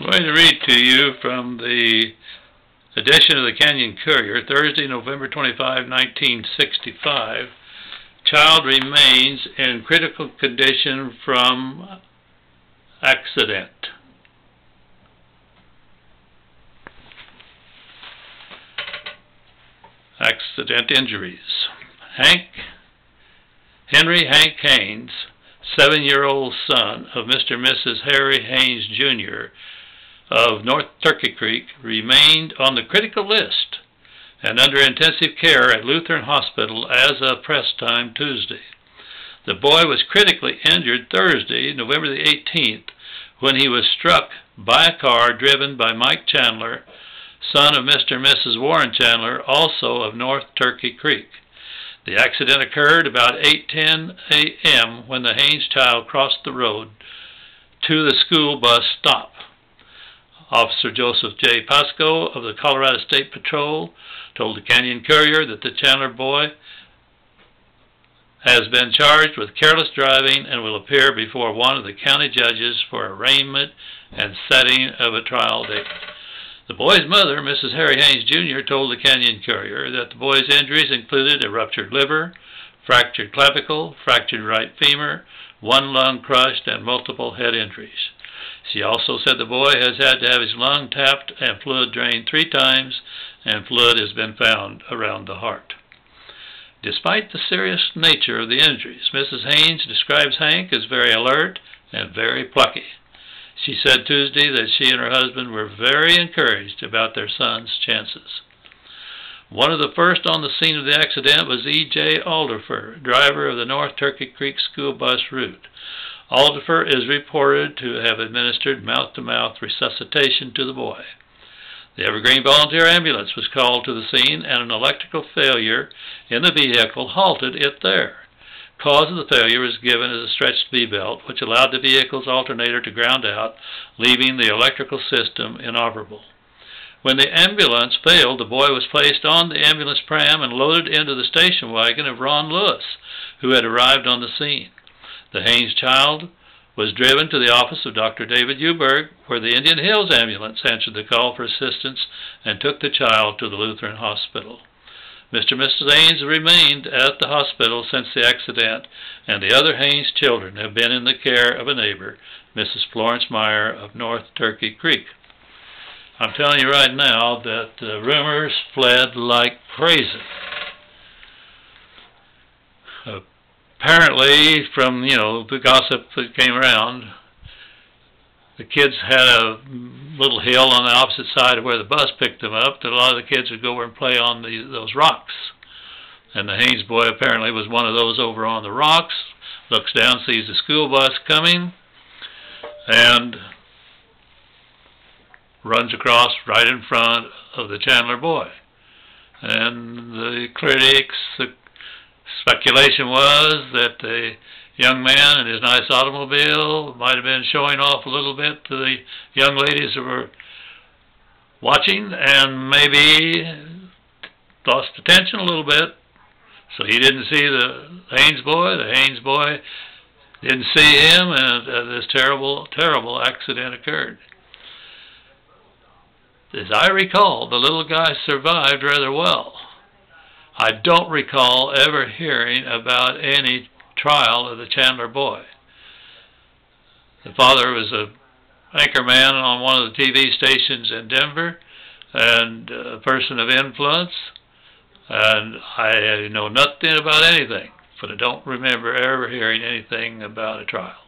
I'm going to read to you from the edition of the Canyon Courier, Thursday, November 25, 1965. Child remains in critical condition from accident. Accident injuries. Henry Hank Haynes, 7-year-old son of Mr. and Mrs. Harry Haynes, Jr. of North Turkey Creek, remained on the critical list and under intensive care at Lutheran Hospital as of press time Tuesday. The boy was critically injured Thursday, November the 18th, when he was struck by a car driven by Mike Chandler, son of Mr. and Mrs. Warren Chandler, also of North Turkey Creek. The accident occurred about 8:10 a.m. when the Haynes child crossed the road to the school bus stop. Officer Joseph J. Pasco of the Colorado State Patrol told the Canyon Courier that the Chandler boy has been charged with careless driving and will appear before one of the county judges for arraignment and setting of a trial date. The boy's mother, Mrs. Harry Haynes, Jr., told the Canyon Courier that the boy's injuries included a ruptured liver, fractured clavicle, fractured right femur, one lung crushed, and multiple head injuries. She also said the boy has had to have his lung tapped and fluid drained 3 times, and fluid has been found around the heart. Despite the serious nature of the injuries, Mrs. Haynes describes Hank as very alert and very plucky. She said Tuesday that she and her husband were very encouraged about their son's chances. One of the first on the scene of the accident was E.J. Alderfer, driver of the North Turkey Creek school bus route. Alderfer is reported to have administered mouth-to-mouth resuscitation to the boy. The Evergreen Volunteer Ambulance was called to the scene, and an electrical failure in the vehicle halted it there. Cause of the failure was given as a stretched V-belt, which allowed the vehicle's alternator to ground out, leaving the electrical system inoperable. When the ambulance failed, the boy was placed on the ambulance pram and loaded into the station wagon of Ron Lewis, who had arrived on the scene. The Haynes child was driven to the office of Dr. David Uberg, where the Indian Hills ambulance answered the call for assistance and took the child to the Lutheran Hospital. Mr. and Mrs. Haynes remained at the hospital since the accident, and the other Haynes children have been in the care of a neighbor, Mrs. Florence Meyer of North Turkey Creek. I'm telling you right now that the rumors fled like crazy. Apparently, from the gossip that came around, the kids had a little hill on the opposite side of where the bus picked them up that a lot of the kids would go over and play on those rocks. And the Haynes boy apparently was one of those over on the rocks, looks down, sees the school bus coming, and runs across right in front of the Chandler boy. And the critics, the speculation was that the young man in his nice automobile might have been showing off a little bit to the young ladies who were watching, and maybe lost attention a little bit. So he didn't see the Haynes boy. The Haynes boy didn't see him, and this terrible, terrible accident occurred. As I recall, the little guy survived rather well. I don't recall ever hearing about any trial of the Chandler boy. The father was an anchorman on one of the TV stations in Denver and a person of influence, and I know nothing about anything, but I don't remember ever hearing anything about a trial.